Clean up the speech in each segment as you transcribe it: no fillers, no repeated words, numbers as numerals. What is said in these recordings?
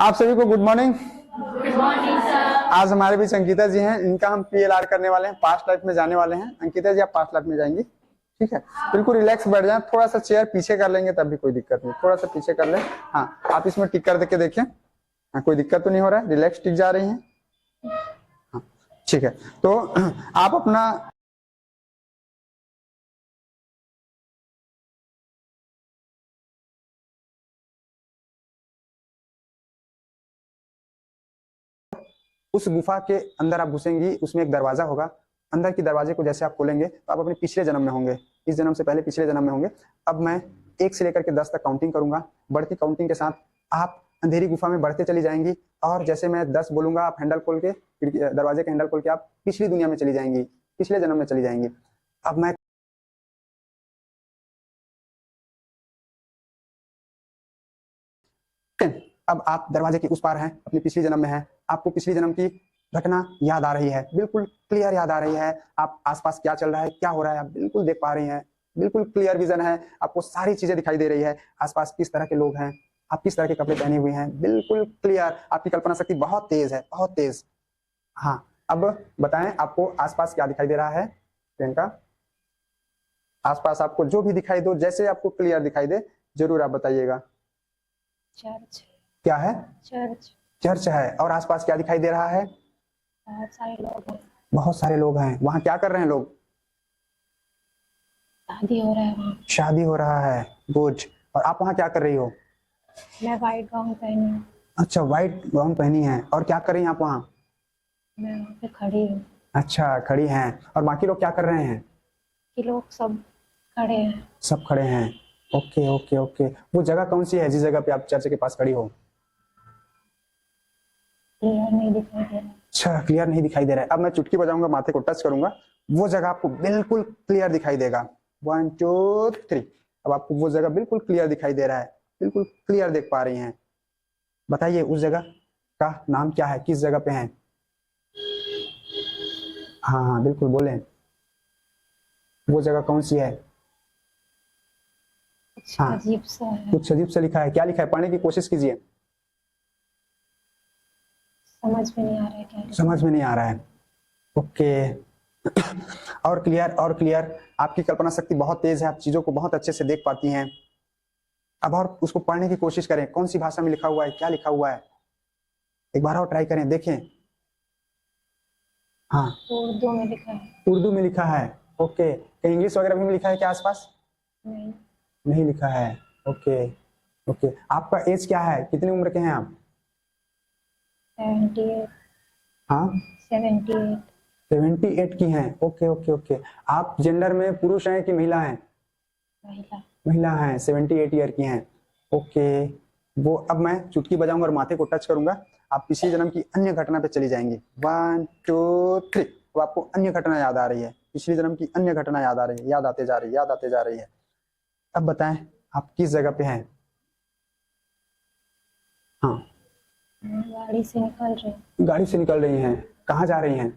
आप सभी को good morning. Good morning sir. आज हमारे बीच अंकिता जी हैं, इनका हम पीएलआर करने वाले हैं, पास्ट लाइफ में जाने वाले हैं। अंकिता जी आप पास्ट लाइफ में जाएंगी, ठीक है। बिल्कुल रिलैक्स बैठ जाएं, थोड़ा सा चेयर पीछे कर लेंगे तब भी कोई दिक्कत नहीं, थोड़ा सा पीछे कर लें। हाँ आप इसमें टिक कर देके देखें, हाँ कोई दिक्कत तो नहीं हो रहा है, रिलैक्स टिक जा रही है। हाँ ठीक है, तो आप अपना उस गुफा के अंदर आप घुसेंगी, उसमें एक दरवाजा होगा। अंदर की दरवाजे को जैसे आप खोलेंगे तो आप अपने पिछले जन्म में होंगे, इस जन्म से पहले पिछले जन्म में होंगे। अब मैं 1 से लेकर के 10 तक काउंटिंग करूंगा, बढ़ती काउंटिंग के साथ आप अंधेरी गुफा में बढ़ते चली जाएंगी। और जैसे मैं 10 बोलूंगा आप हैंडल खोल के, दरवाजे का हैंडल खोल के आप पिछली दुनिया में चली जाएंगी, पिछले जन्म में चली जाएंगी। अब मैं अब आप दरवाजे के उस पार हैं, अपनी पिछली जन्म में हैं, आपको पिछली जन्म की घटना याद आ रही है, बिल्कुल क्लियर याद आ रही है। आप आसपास क्या चल रहा है, क्या हो रहा है, आप बिल्कुल देख पा रही हैं, बिल्कुल क्लियर विजन है, आपको सारी चीजें दिखाई दे रही है। आसपास किस तरह के लोग हैं, आप किस तरह के कपड़े पहने हुए हैं, बिल्कुल क्लियर। आपकी कल्पना शक्ति बहुत तेज है, बहुत तेज। हाँ अब बताएं आपको आसपास क्या दिखाई दे रहा है। प्रियंका, आसपास आपको जो भी दिखाई दो, जैसे आपको क्लियर दिखाई दे जरूर आप बताइएगा। चर्च। क्या है? चर्च। चर्च है। और आसपास क्या दिखाई दे रहा है? बहुत सारे लोग हैं। बहुत सारे लोग हैं। वहां क्या कर रहे हैं लोग? शादी हो रहा है वहाँ। शादी हो रहा है, गुड। और आप वहां क्या कर रही हो? मैं वाइट गाउन पहनी हूँ। अच्छा व्हाइट गाउन पहनी है। और क्या कर रही हैं आप वहाँ? मैं वहाँ पे खड़ी हूँ। अच्छा खड़ी हैं। और बाकी लोग क्या कर रहे हैं? कि लोग सब खड़े हैं। सब खड़े हैं। Okay okay okay. वो जगह कौन सी है जिस जगह पे आप चर्च के पास खड़ी हो? क्लियर नहीं दिखाई दे रहा। अच्छा क्लियर नहीं दिखाई दे रहा है। अब मैं चुटकी बजाऊंगा, माथे को टच करूंगा, वो जगह आपको बिल्कुल क्लियर दिखाई देगा। 1 2 3। अब आपको वो जगह बिल्कुल क्लियर दिखाई दे रहा है, बिल्कुल क्लियर देख पा रही हैं। बताइए उस जगह का नाम क्या है, किस जगह पे हैं? हाँ हाँ बिल्कुल बोलें, वो जगह कौन सी है? कुछ हाँ अजीब सा है। कुछ अजीब सा लिखा है। क्या लिखा है? पढ़ने की कोशिश कीजिए। समझ में नहीं आ रहा है क्या लिखा है। समझ में नहीं आ रहा है। ओके और क्लियर, और क्लियर। आपकी कल्पना शक्ति बहुत तेज है, आप चीजों को बहुत अच्छे से देख पाती हैं। अब और उसको पढ़ने की कोशिश करें, कौन सी भाषा में लिखा हुआ है, क्या लिखा हुआ है, एक बार और ट्राई करें, देखें। हाँ उर्दू में लिखा है। उर्दू में लिखा है। ओके, कहीं इंग्लिश वगैरह भी में लिखा है क्या आसपास? नहीं। नहीं लिखा है। Okay okay. आपका एज क्या है, कितनी उम्र के हैं आप? 78। हाँ 78। 78 की हैं। Okay okay okay. आप जेंडर में पुरुष हैं कि महिला हैं? महिला। महिला हैं, 78 ईयर की हैं। ओके। वो अब मैं चुटकी बजाऊंगा और माथे को टच करूंगा, आप पिछले जन्म की अन्य घटना पे चली जाएंगी। 1 2 3। अब आपको अन्य घटना याद आ रही है, पिछली जन्म की अन्य घटना याद आ रही है, याद आते जा रही है, याद आते जा रही है। अब बताएं आप किस जगह पे हैं? हाँ गाड़ी से निकल रही। गाड़ी से निकल रही हैं। कहाँ जा रही हैं?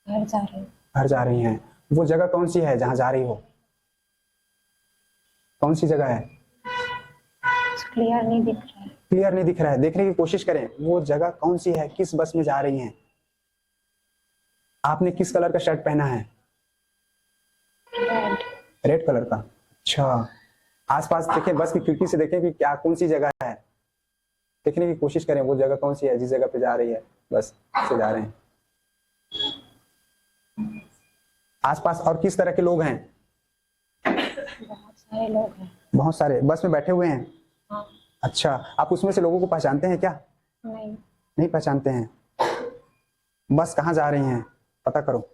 घर जा रही। घर जा रही हैं। वो जगह कौन सी है जहाँ जा रही हो? कौन सी जगह है? क्लियर नहीं दिख रहा है। क्लियर नहीं दिख रहा है, देखने की कोशिश करें। वो जगह कौन सी है, किस बस में जा रही हैं? आपने किस कलर का शर्ट पहना है? रेड। रेड कलर का। अच्छा, आसपास देखें, बस की खिड़की से देखें कि क्या कौन सी जगह है, देखने की कोशिश करें वो जगह कौन सी है जिस जगह पे जा रही है, बस से जा रहे हैं। आसपास और किस तरह के लोग हैं? बहुत सारे लोग हैं। बहुत सारे बस में बैठे हुए हैं। हाँ। अच्छा, आप उसमें से लोगों को पहचानते हैं क्या? नहीं। नहीं पहचानते हैं। बस कहाँ जा रही हैं पता करो।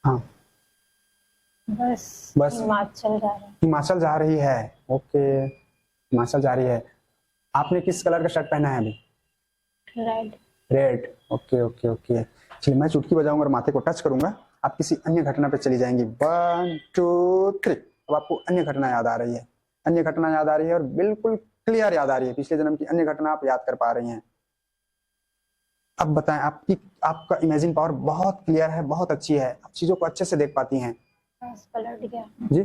हाँ बस बस हिमाचल जा रहा है। हिमाचल जा रही है। ओके हिमाचल जा रही है। आपने किस कलर का शर्ट पहना है अभी? Red. Red. Okay okay okay. चलिए मैं चुटकी बजाऊंगा और माथे को टच करूंगा, आप किसी अन्य घटना पे चली जाएंगी। 1 2 3। अब आपको अन्य घटना याद आ रही है, अन्य घटना याद आ रही है और बिल्कुल क्लियर याद आ रही है, पिछले जन्म की अन्य घटना आप याद कर पा रही हैं। अब बताएं, आपका इमेजिन पावर बहुत क्लियर है, बहुत अच्छी है, आप चीजों को अच्छे से देख पाती हैं। बस पलट गया। जी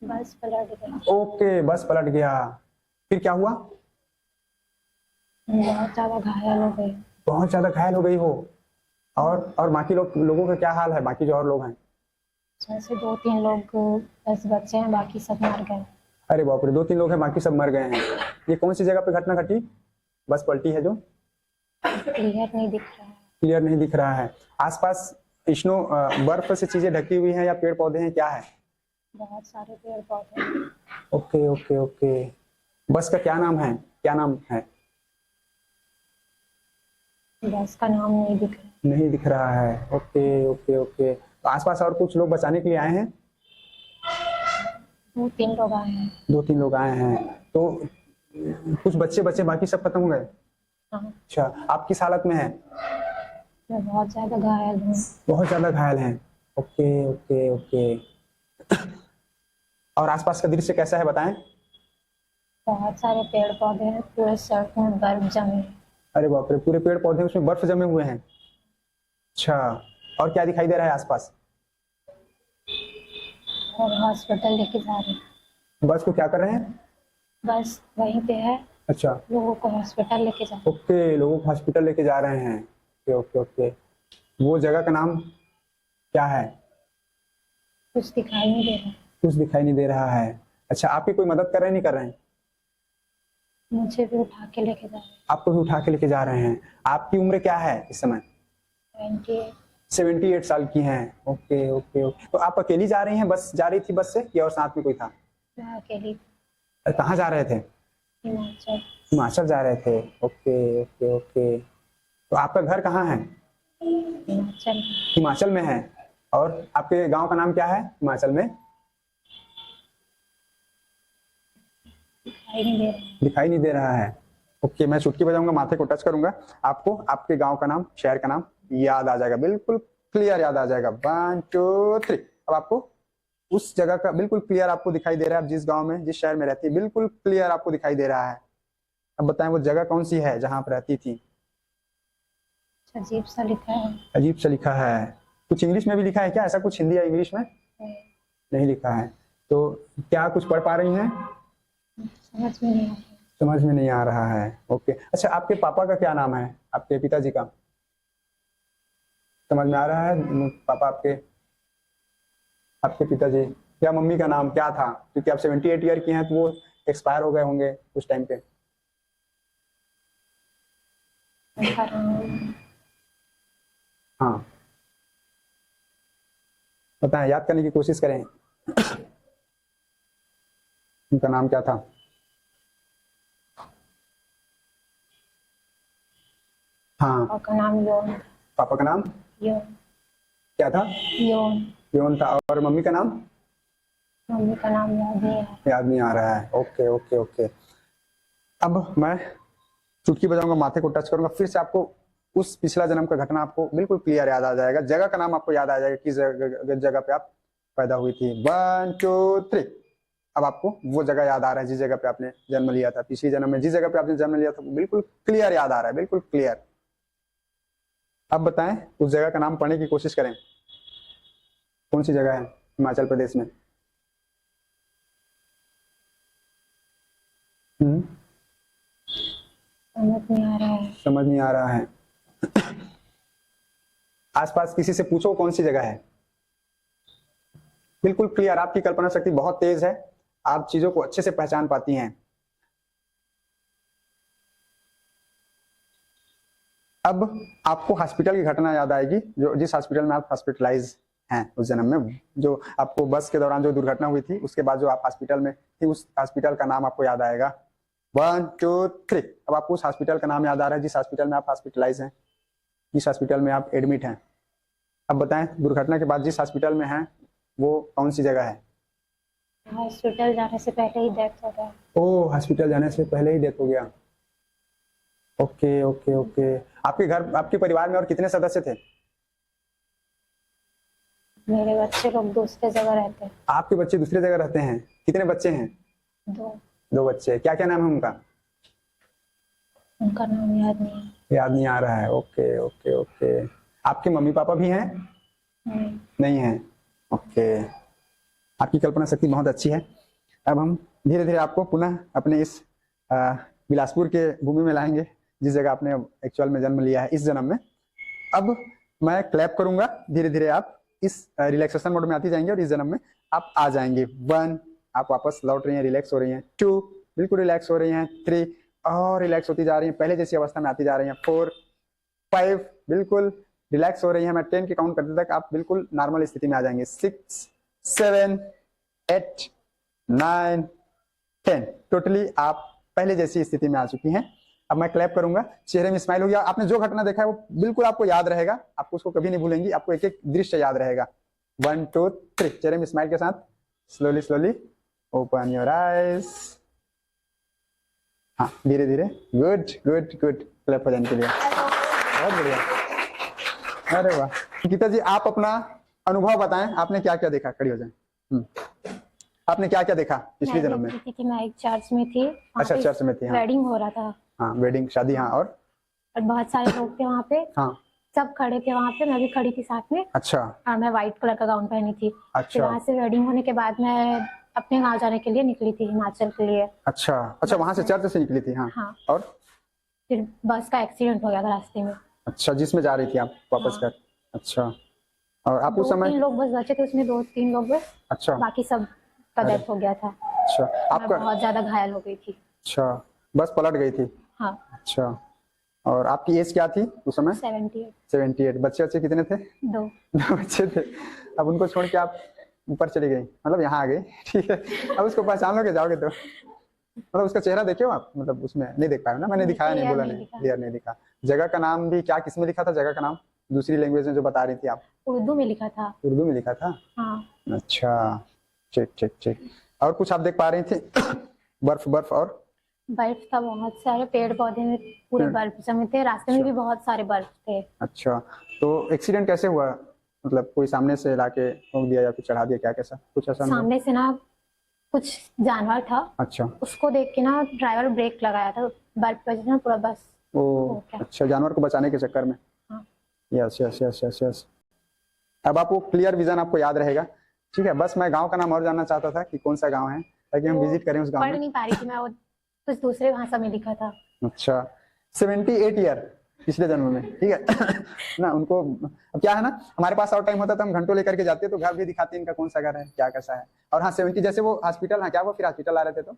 बस पलट गया। ओके, बस पलट गया। फिर क्या हुआ? बहुत ज्यादा घायल हो गई। बहुत ज्यादा घायल हो गई हो। और बाकी लोगों का क्या हाल है, बाकी जो और लोग हैं? जैसे 2-3 लोग बस बचे हैं, बाकी सब मर गए। अरे बाप रे, 2-3 लोग हैं, बाकी सब मर गए हैं। ये कौन सी जगह पे घटना घटी, बस पलटी है जो? क्लियर नहीं दिख रहा है। क्लियर नहीं दिख रहा है। आसपास स्नो बर्फ से चीजें ढकी हुई हैं या पेड़ पौधे हैं, क्या है? बहुत सारे पेड़ पौधे हैं। Okay okay okay. बस का क्या नाम है, क्या नाम है? बस का नाम नहीं दिख रहा। नहीं दिख रहा है। Okay okay okay. तो आसपास और कुछ लोग बचाने के लिए आए हैं? 2-3 लोग आए हैं। 2-3 लोग आए हैं। तो कुछ बच्चे बचे, बाकी सब खत्म हो गए? हाँ, अच्छा, आप किस हालत में हैं? मैं बहुत ज्यादा घायल हूँ। बहुत ज्यादा घायल हैं। Okay okay okay. और आसपास का दृश्य कैसा है, बताएं। बहुत सारे पेड़ पौधे हैं, पूरे सड़क में बर्फ जमी है। अरे बाप रे, पूरे पेड़ पौधे उसमें बर्फ जमे हुए हैं। अच्छा, और क्या दिखाई दे रहा है आसपास? और हॉस्पिटल लेके जा रहे हैं। बस को क्या कर रहे हैं? बस वहीं पे है, अच्छा, लोगों को हॉस्पिटल लेके जा रहे हैं। ओके, लोगों को हॉस्पिटल लेके जा रहे हैं। Okay okay okay. वो जगह का नाम क्या है? कुछ दिखाई नहीं दे रहा। कुछ दिखाई नहीं दे रहा है। अच्छा, आपकी कोई मदद कर रहे हैं, नहीं कर रहे हैं? मुझे भी उठा के लेके जा रहे आपको भी उठा के लेके जा रहे हैं। आपकी उम्र क्या है इस समय? हैं। 28। 78 साल की हैं। Okay okay okay. तो आप अकेली जा रही हैं, बस जा रही थी बस से, या और साथ में कोई था? मैं अकेली थी। कहाँ जा रहे थे? हिमाचल। हिमाचल जा रहे थे। Okay okay okay. तो आपका घर कहाँ है? हिमाचल हिमाचल में है। और आपके गांव का नाम क्या है हिमाचल में? दिखाई नहीं दे रहा। दिखाई नहीं दे रहा है। ओके, मैं चुटकी बजाऊंगा, माथे को टच करूंगा, आपको आपके गांव का नाम, शहर का नाम याद आ जाएगा, बिल्कुल क्लियर याद आ जाएगा। 1 2 3। अब आपको उस जगह का बिल्कुल क्लियर आपको दिखाई दे रहा है। आप जिस गांव में, जिस शहर में रहती है, बिल्कुल क्लियर आपको दिखाई दे रहा है। अब बताएं वो जगह कौन सी है जहां आप रहती थी? अजीब सा लिखा है। अजीब सा लिखा है। कुछ इंग्लिश में भी लिखा है क्या, ऐसा कुछ हिंदी या इंग्लिश में? नहीं लिखा है। तो क्या कुछ पढ़ पा रही हैं? समझ में नहीं आ रहा। समझ में नहीं आ रहा है। ओके। अच्छा, आपके पापा का क्या नाम है, आपके पिताजी का? समझ में आ रहा है। पापा आपके, आपके पिताजी या मम्मी का नाम क्या था? क्योंकि आप 78 ईयर की हैं, तो वो एक्सपायर हो गए होंगे उस टाइम पे। उनका नाम हाँ, बताएं, याद करने की कोशिश करें। उनका नाम क्या था? हाँ, पापा का नाम योन था। पापा का नाम योन। क्या था? योन। योन था। और मम्मी का नाम? मम्मी का नाम याद नहीं है। याद नहीं आ रहा है। Okay okay okay. अब मैं चुटकी बजाऊंगा, माथे को टच करूंगा, फिर से आपको उस पिछला जन्म का घटना आपको बिल्कुल क्लियर याद आ जाएगा। जगह का नाम आपको याद आ जाएगा, किस जगह पे आप पैदा हुई थी। 1 2 3। अब आपको वो जगह याद आ रहा है जिस जगह पे आपने जन्म लिया था। पिछली जन्म में जिस जगह पे आपने जन्म लिया था, वो बिल्कुल क्लियर याद आ रहा है, बिल्कुल क्लियर। अब बताएं, उस जगह का नाम पढ़ने की कोशिश करें। कौन सी जगह है हिमाचल प्रदेश में? समझ नहीं आ रहा है। समझ नहीं आ रहा है। आसपास किसी से पूछो कौन सी जगह है। बिल्कुल क्लियर। आपकी कल्पना शक्ति बहुत तेज है, आप चीजों को अच्छे से पहचान पाती हैं। अब आपको हॉस्पिटल की घटना याद आएगी, जो जिस हॉस्पिटल में आप हॉस्पिटलाइज हैं उस जन्म में, जो आपको बस के दौरान जो दुर्घटना हुई थी, उसके बाद जो आप हॉस्पिटल में थी, उस हॉस्पिटल का नाम आपको याद आएगा। 1 2 3। अब आपको उस हॉस्पिटल का नाम याद आ रहा है जिस हॉस्पिटल में आप हॉस्पिटलाइज हैं, जिस हॉस्पिटल में आप एडमिट हैं। अब बताएं, दुर्घटना के बाद जिस हॉस्पिटल में हैं वो कौन सी जगह है? हॉस्पिटल जाने से पहले ही डेथ हो गया। ओह, हॉस्पिटल जाने से पहले ही डेथ हो गया। Okay okay okay. आपके घर, आपके परिवार में और कितने सदस्य थे? मेरे बच्चे लोग दूसरे जगह रहते हैं। आपके बच्चे दूसरी जगह रहते हैं। कितने बच्चे हैं? 2। 2 बच्चे। क्या क्या नाम है उनका? उनका नाम याद नहीं है। याद नहीं आ रहा है। Okay okay okay. आपके मम्मी पापा भी हैं? नहीं। नहीं है। ओके। आपकी कल्पना शक्ति बहुत अच्छी है। अब हम धीरे धीरे आपको पुनः अपने इस बिलासपुर के भूमि में लाएंगे, जिस जगह आपने एक्चुअल में जन्म लिया है इस जन्म में। अब मैं क्लैप करूंगा, धीरे धीरे आप इस रिलैक्सेशन मोड में आती जाएंगे और इस जन्म में आप आ जाएंगे। 1, आप वापस लौट रही हैं, रिलैक्स हो रही हैं। 2, बिल्कुल रिलैक्स हो रही हैं। 3, और रिलैक्स होती जा रही हैं, पहले जैसी अवस्था में आती जा रही हैं। 4, 5, बिल्कुल रिलैक्स हो रही हैं। मैं 10 के काउंट करते तक आप बिल्कुल नॉर्मल स्थिति में आ जाएंगे। 6, 7, 8, 9, 10, टोटली आप पहले जैसी स्थिति में आ चुकी हैं। अब मैं क्लैप करूंगा, चेहरे में स्माइल होगी। आपने जो घटना देखा है वो बिल्कुल आपको याद रहेगा, आपको उसको कभी नहीं भूलेंगी, आपको एक एक दृश्य याद रहेगा। 1, 2, 3, चेहरे में स्माइल के साथ slowly slowly open your eyes. हाँ, धीरे धीरे। गुड गुड गुड, क्लैप हो जाने के लिए बहुत बढ़िया। अरे वाह। गीता जी, आप अपना अनुभव बताएं, आपने क्या क्या देखा? खड़ी हो जाएं। आपने क्या क्या देखा पिछले जन्म में? मैं एक चर्च में थी। अच्छा, चर्च में थी। हाँ, वेडिंग हो रहा था। हाँ, वेडिंग, शादी। हाँ, और बहुत सारे लोग थे वहाँ पे। हाँ, सब खड़े थे वहाँ पे, मैं भी खड़ी थी साथ में। अच्छा। और मैं व्हाइट कलर का गाउन पहनी थी। अच्छा। वहाँ से वेडिंग होने के बाद मैं अपने गाँव जाने के लिए निकली थी, हिमाचल के लिए। अच्छा अच्छा, वहाँ से चर्च से निकली थी। हाँ, हाँ। और फिर बस का एक्सीडेंट हो गया था रास्ते में। अच्छा, जिसमें जा रही थी आप वापस हाँ। कर। अच्छा, और आप उस समय? 2-3 लोग बस बचे थे उसमें, 2-3 लोग बस। अच्छा, बाकी सब का डेथ हो गया था। अच्छा, मैं आपका? बहुत ज्यादा घायल हो गई थी। अच्छा, बस पलट गई थी। हाँ। अच्छा, और आपकी एज क्या थी उस समय? 78। 78। बच्चे कितने थे? 2 बच्चे थे। अब उनको छोड़ के आप ऊपर चली गई, मतलब यहाँ आ गई। ठीक है, अब उसको पहचान लोगे जाओगे तो? मतलब उसका चेहरा देखे हो आप? मतलब उसमें नहीं देख पाए ना? मैंने दिखाया नहीं, बोला नहीं, क्लियर नहीं दिखा। जगह का नाम भी क्या, किसमें लिखा था जगह का नाम? दूसरी लैंग्वेज में जो बता रही थी आप? उर्दू में लिखा था। उर्दू में लिखा था? हाँ। अच्छा, ठीक ठीक ठीक। और कुछ आप देख पा रही थी? बर्फ बर्फ और बर्फ था, बहुत सारे पेड़ पौधे में पूरे बर्फ जमे थे, रास्ते में भी बहुत सारे बर्फ थे। अच्छा, तो एक्सीडेंट कैसे हुआ? मतलब कोई सामने से लाके ठोक दिया या फिर चढ़ा दिया, क्या कैसा कुछ ऐसा? सामने से ना कुछ जानवर था। अच्छा, उसको देख के ना ड्राइवर ब्रेक लगाया था, बर्फ की वजह से ना पूरा बस। ओ अच्छा, जानवर को बचाने के चक्कर में। हाँ। Yes yes yes yes yes. अब आपको क्लियर विजन आपको याद रहेगा। ठीक है, बस मैं गांव का नाम और जानना चाहता था कि कौन सा गांव है, ताकि हम विजिट करें उस गांव में। पढ़ नहीं पा रही थी मैं, वो कुछ दूसरे भाषा में लिखा था। अच्छा, 78 ईयर पिछले जन्म में। ठीक है ना, उनको अब क्या है ना, हमारे पास और टाइम होता तो हम घंटों लेकर के जाते, तो घर भी दिखाते इनका कौन सा घर है, क्या कैसा है। और हाँ, 70 जैसे वो हॉस्पिटल है क्या, वो फिर हॉस्पिटल आ रहे थे तो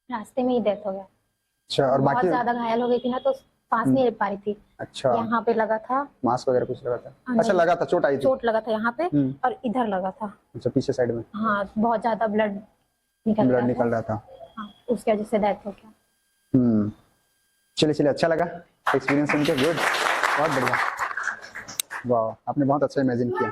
रास्ते में ही डेथ हो गया। अच्छा, और बहुत बाकी? ज्यादा घायल हो गई थी ना, तो सांस नहीं ले पा रही थी। अच्छा, यहाँ पे लगा था मास्क वगैरह कुछ लगा था? नहीं। अच्छा, लगा था, चोट आई थी? चोट लगा था यहाँ पे और इधर लगा था। अच्छा, पीछे साइड में? हाँ, बहुत ज्यादा ब्लड निकल रहा था। हाँ, उसकी वजह से डेथ हो गया। चलिए चलिए, अच्छा लगा एक्सपीरियंस सुन के। गुड, बहुत बढ़िया। वाह, आपने बहुत अच्छा इमेजिन किया।